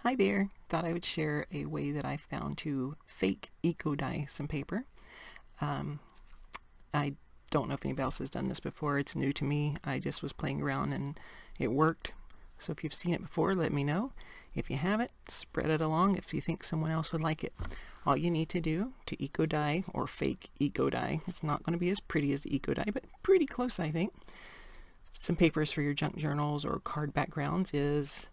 Hi there. Thought I would share a way that I found to fake eco-dye some paper. I don't know if anybody else has done this before. It's new to me. I just was playing around and it worked. So if you've seen it before, let me know. If you haven't, spread it along if you think someone else would like it. All you need to do to eco-dye or fake eco-dye, it's not going to be as pretty as the eco-dye, but pretty close, I think. Some papers for your junk journals or card backgrounds is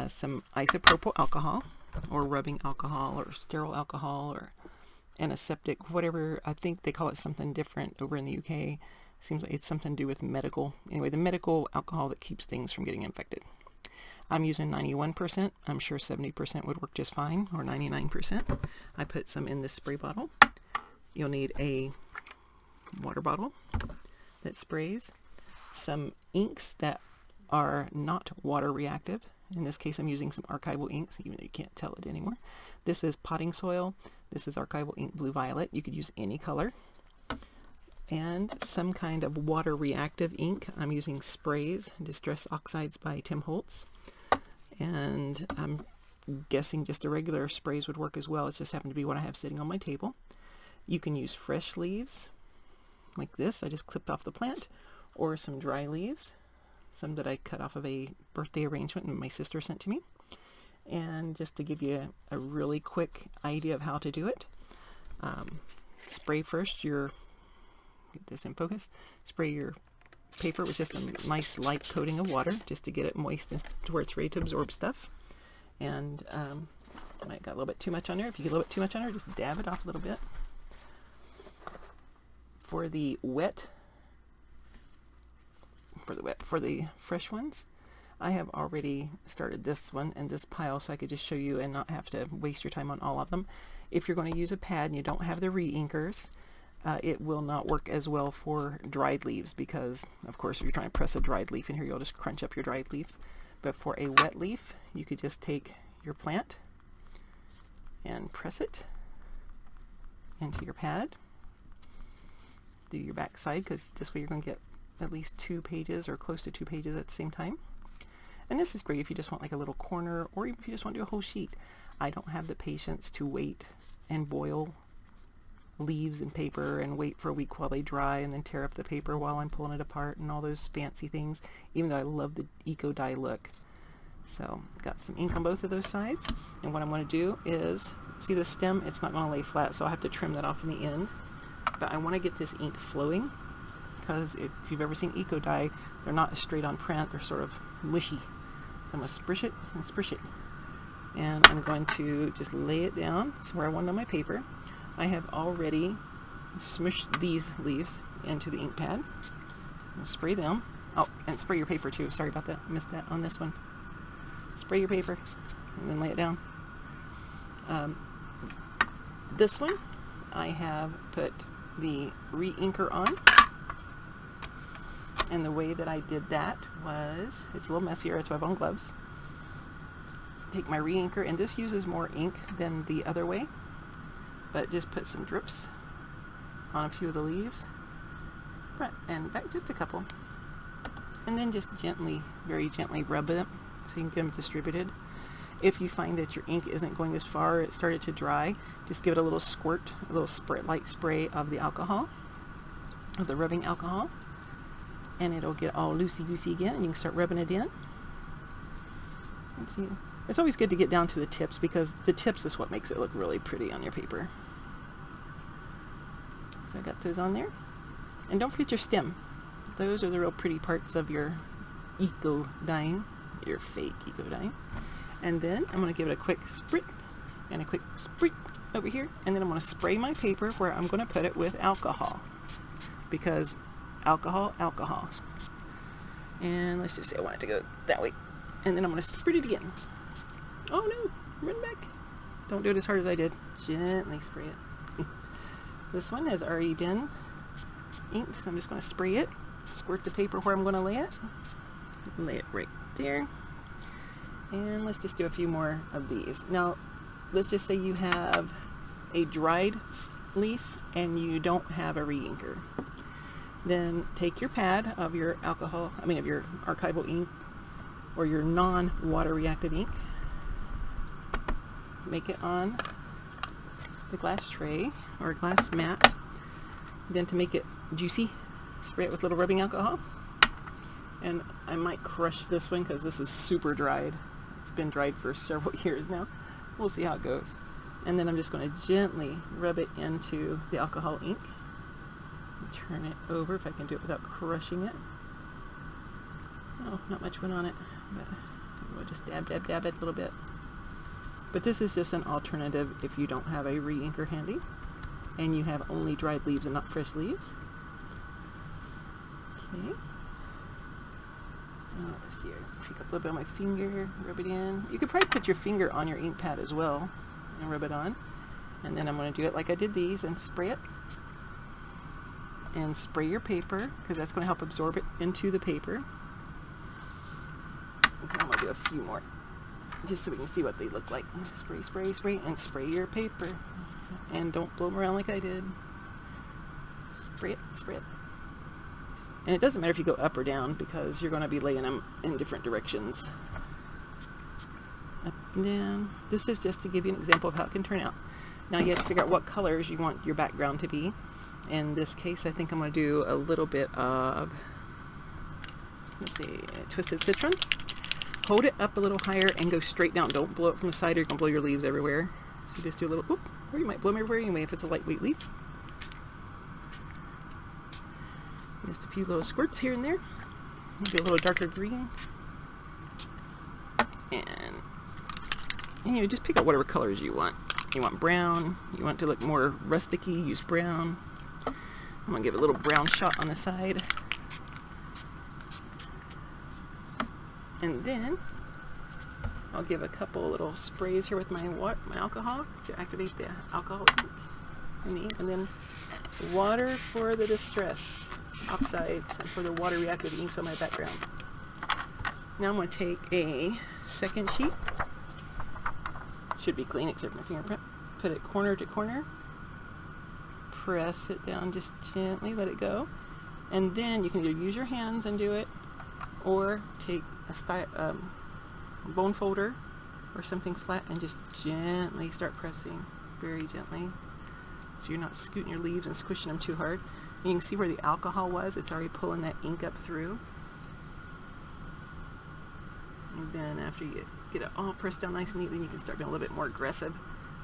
some isopropyl alcohol or rubbing alcohol or sterile alcohol or antiseptic, whatever. I think they call it something different over in the UK. Seems like it's something to do with medical. Anyway, the medical alcohol that keeps things from getting infected. I'm using 91%. I'm sure 70% would work just fine, or 99%. I put some in this spray bottle. You'll need a water bottle that sprays, some inks that are not water reactive. In this case, I'm using some Archival inks, even though you can't tell it anymore. This is potting soil. This is Archival ink blue violet. You could use any color. And some kind of water reactive ink. I'm using sprays, Distress Oxides by Tim Holtz. And I'm guessing just a regular sprays would work as well. It just happened to be what I have sitting on my table. You can use fresh leaves like this. I just clipped off the plant, or some dry leaves. Some that I cut off of a birthday arrangement and my sister sent to me. And just to give you a really quick idea of how to do it, spray first your, get this in focus, spray your paper with just a nice light coating of water just to get it moist and to where it's ready to absorb stuff. And I might got a little bit too much on there. If you get a little bit too much on there, just dab it off a little bit. For the fresh ones, I have already started this one and this pile so I could just show you and not have to waste your time on all of them. If you're going to use a pad and you don't have the Reinkers, it will not work as well for dried leaves because, of course, if you're trying to press a dried leaf in here, you'll just crunch up your dried leaf. But for a wet leaf, you could just take your plant and press it into your pad. Do your back side because this way you're going to get at least 2 pages or close to 2 pages at the same time. And this is great if you just want like a little corner, or even if you just want to do a whole sheet. I don't have the patience to wait and boil leaves and paper and wait for a week while they dry and then tear up the paper while I'm pulling it apart and all those fancy things, even though I love the eco-dye look. So got some ink on both of those sides, and what I'm going to do is, see the stem, it's not going to lay flat, so I have to trim that off in the end. But I want to get this ink flowing, because if you've ever seen eco-dye, they're not straight on print, they're sort of mushy. So I'm going to sprish it and sprish it. And I'm going to just lay it down where I want it on my paper. I have already smushed these leaves into the ink pad. I'll spray them. Oh, and spray your paper too. Sorry about that. I missed that on this one. Spray your paper and then lay it down. This one, I have put the Reinker on. And the way that I did that was, it's a little messier, that's why I have on gloves. Take my Reinker, and this uses more ink than the other way, but just put some drips on a few of the leaves, front and back, just a couple. And then just gently, very gently rub it so you can get them distributed. If you find that your ink isn't going as far, it started to dry, just give it a little squirt, a little light spray of the alcohol, of the rubbing alcohol. And it'll get all loosey-goosey again, and you can start rubbing it in. Let's see. It's always good to get down to the tips, because the tips is what makes it look really pretty on your paper. So I got those on there. And don't forget your stem. Those are the real pretty parts of your eco-dyeing, your fake eco-dyeing. And then I'm going to give it a quick sprit and a quick sprit over here. And then I'm going to spray my paper where I'm going to put it with alcohol. Because alcohol. And let's just say I want it to go that way. And then I'm going to spray it again. Oh no, run back. Don't do it as hard as I did. Gently spray it. This one has already been inked, so I'm just going to spray it. Squirt the paper where I'm going to lay it. Lay it right there. And let's just do a few more of these. Now, let's just say you have a dried leaf and you don't have a Reinker. Then take your pad of your of your Archival ink or your non-water reactive ink, make it on the glass tray or glass mat. Then to make it juicy, spray it with a little rubbing alcohol. And I might crush this one because this is super dried. It's been dried for several years now. We'll see how it goes. And then I'm just going to gently rub it into the alcohol ink. Turn it over if I can do it without crushing it. Oh, not much went on it, but we'll just dab it a little bit. But this is just an alternative if you don't have a Reinker handy and you have only dried leaves and not fresh leaves. Okay. Let's see, pick up a little bit on my finger, rub it in. You could probably put your finger on your ink pad as well and rub it on. And then I'm going to do it like I did these and spray it. And spray your paper because that's going to help absorb it into the paper. Okay, I'm going to do a few more just so we can see what they look like. Spray, spray, spray, and spray your paper. And don't blow them around like I did. Spray it, spray it. And it doesn't matter if you go up or down because you're going to be laying them in different directions. Up and down. This is just to give you an example of how it can turn out. Now you have to figure out what colors you want your background to be. In this case, I think I'm going to do a little bit of, let's see, twisted citron. Hold it up a little higher and go straight down. Don't blow it from the side or you're going to blow your leaves everywhere. So you just do a little, whoop, or you might blow them everywhere anyway if it's a lightweight leaf. Just a few little squirts here and there. Do a little darker green. And you know, just pick out whatever colors you want. You want brown, you want to look more rusticy, use brown. I'm going to give it a little brown shot on the side. And then I'll give a couple little sprays here with my alcohol to activate the alcohol in the ink. And then water for the distress oxides and for the water reactive inks on my background. Now I'm going to take a second sheet. Should be clean except for my fingerprint. Put it corner to corner. Press it down just gently, let it go. And then you can either use your hands and do it, or take a bone folder or something flat and just gently start pressing, very gently. So you're not scooting your leaves and squishing them too hard. And you can see where the alcohol was, it's already pulling that ink up through. And then after you get it all pressed down nice and neat, then you can start being a little bit more aggressive.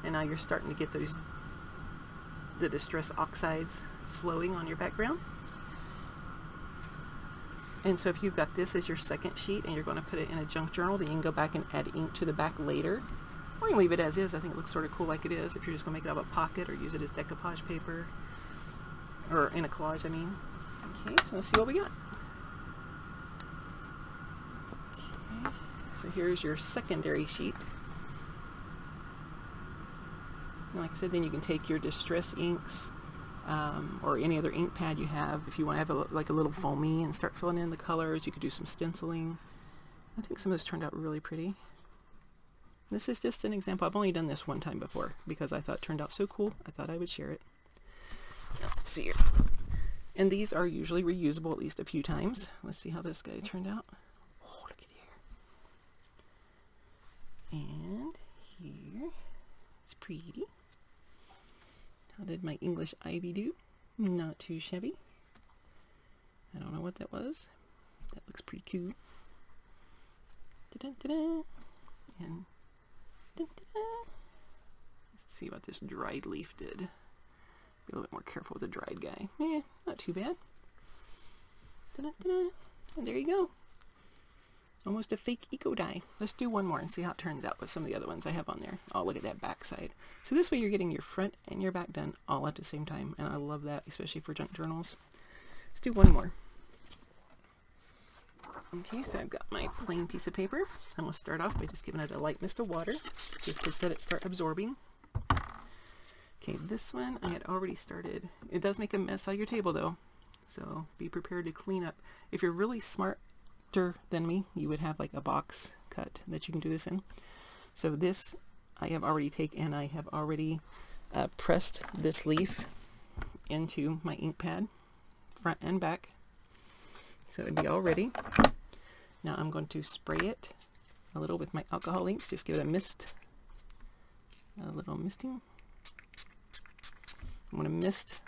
And now you're starting to get the distress oxides flowing on your background. And so if you've got this as your second sheet and you're going to put it in a junk journal, then you can go back and add ink to the back later. Or you can leave it as is. I think it looks sort of cool like it is if you're just going to make it out of a pocket or use it as decoupage paper. Or in a collage, I mean. Okay, so let's see what we got. Okay, so here's your secondary sheet. And like I said, then you can take your distress inks or any other ink pad you have. If you want to have like a little foamy and start filling in the colors, you could do some stenciling. I think some of this turned out really pretty. This is just an example. I've only done this one time before because I thought it turned out so cool. I thought I would share it. Now, let's see here. And these are usually reusable at least a few times. Let's see how this guy turned out. Oh, look at here. And here. It's pretty. How did my English ivy do? Not too shabby. I don't know what that was. That looks pretty cool. Da-da-da-da. And da-da-da. Let's see what this dried leaf did. Be a little bit more careful with the dried guy. Not too bad. Da-da-da-da. And there you go. Almost a fake EcoDyed. Let's do one more and see how it turns out with some of the other ones I have on there. Oh, look at that back side. So this way you're getting your front and your back done all at the same time. And I love that, especially for junk journals. Let's do one more. Okay, so I've got my plain piece of paper. I'm going to start off by just giving it a light mist of water, just to let it start absorbing. Okay, this one I had already started. It does make a mess on your table though, so be prepared to clean up. If you're really smarter than me, you would have like a box cut that you can do this in. So this I have already taken and I have already pressed this leaf into my ink pad, front and back. So it'd be all ready. Now I'm going to spray it a little with my alcohol inks, just give it a mist a little misting. I'm going to mist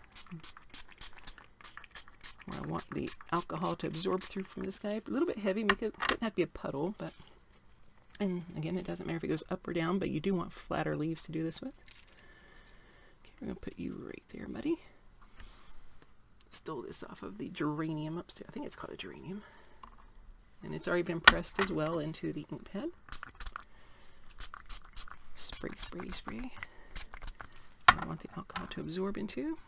where I want the alcohol to absorb through from this guy. A little bit heavy, make it, doesn't have to be a puddle, but, and again, it doesn't matter if it goes up or down, but you do want flatter leaves to do this with. Okay, we're going to put you right there, buddy. Stole this off of the geranium upstairs. I think it's called a geranium. And it's already been pressed as well into the ink pad. Spray, spray, spray. I want the alcohol to absorb into.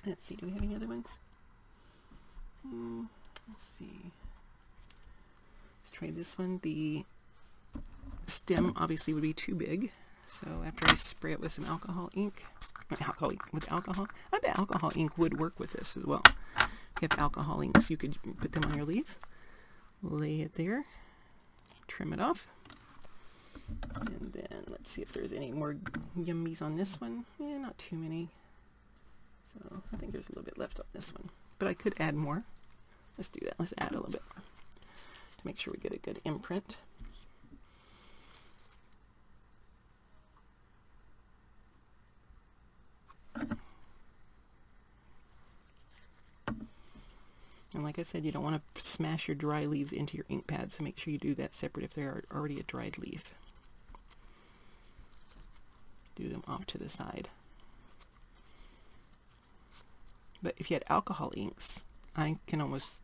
Let's see, do we have any other ones? Let's see. Let's try this one. The stem obviously would be too big. So after I spray it with some alcohol ink, with alcohol, I bet alcohol ink would work with this as well. If you have alcohol inks, you could put them on your leaf. Lay it there. Trim it off. And then let's see if there's any more yummies on this one. Yeah, not too many. So I think there's a little bit left on this one. But I could add more. Let's do that. Let's add a little bit more to make sure we get a good imprint. And like I said, you don't want to smash your dry leaves into your ink pad, so make sure you do that separate if they're already a dried leaf. Do them off to the side. But if you had alcohol inks, I can almost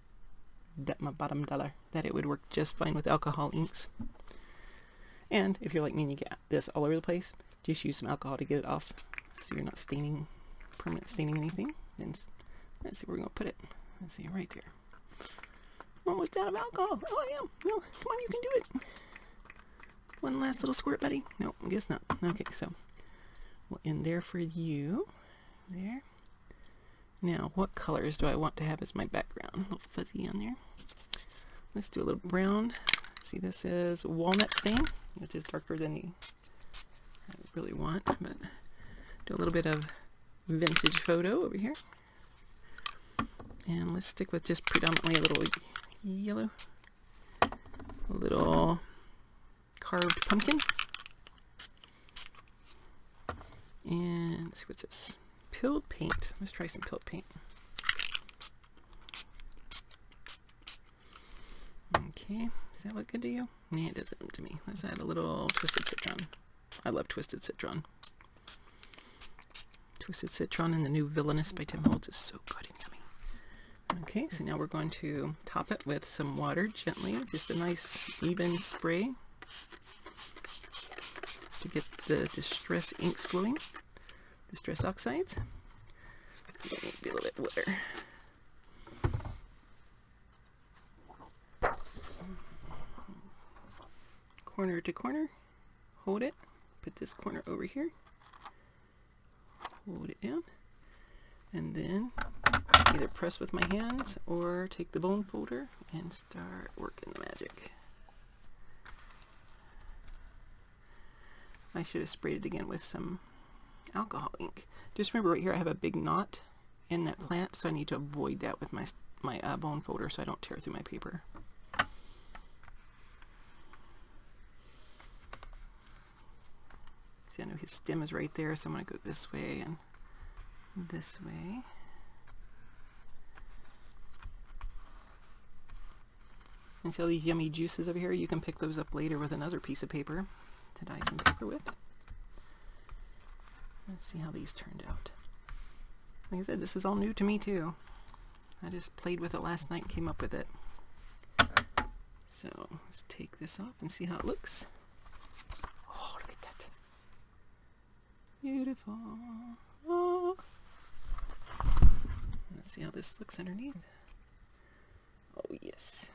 bet my bottom dollar that it would work just fine with alcohol inks. And if you're like me and you get this all over the place, just use some alcohol to get it off so you're not staining, permanent staining anything. Then let's see where we're going to put it. Let's see, right there. I'm almost out of alcohol. Oh, I am. No, come on, you can do it. One last little squirt, buddy. No, I guess not. Okay, so we'll end there for you. There. Now, what colors do I want to have as my background? A little fuzzy on there. Let's do a little brown. See, this is Walnut stain, which is darker than I really want, but do a little bit of vintage photo over here. And let's stick with just predominantly a little yellow, a little carved pumpkin, and let's see, what's this? Pilled paint. Let's try some pilled paint. Okay, does that look good to you? Yeah, it doesn't to me. Let's add a little twisted citron. I love twisted citron. Twisted citron and the new Villainous by Tim Holtz is so good and yummy. Okay, so now we're going to top it with some water gently, just a nice even spray to get the distress inks flowing, distress oxides. Maybe a little bit wetter. Corner to corner, hold it, put this corner over here, hold it down, and then either press with my hands or take the bone folder and start working the magic. I should have sprayed it again with some alcohol ink. Just remember right here I have a big knot in that plant, so I need to avoid that with my bone folder so I don't tear through my paper. See, I know his stem is right there, so I'm going to go this way and this way. And see all these yummy juices over here? You can pick those up later with another piece of paper to dye some paper with. Let's see how these turned out. Like I said, this is all new to me too. I just played with it last night and came up with it. So let's take this off and see how it looks. Oh, look at that. Beautiful. Oh. Let's see how this looks underneath. Oh yes.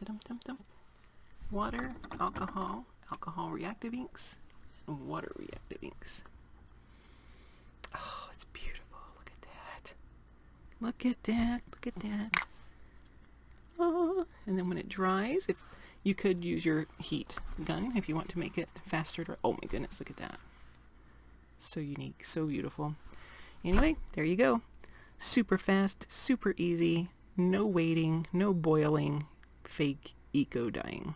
Dum, dum, dum. Water, alcohol, alcohol reactive inks, and water reactive inks. Oh, it's beautiful. Look at that. Look at that. Look at that. Oh, and then when it dries, if you could use your heat gun if you want to make it faster. Oh my goodness, look at that. So unique, so beautiful. Anyway, there you go. Super fast, super easy, no waiting, no boiling. Fake eco dyeing.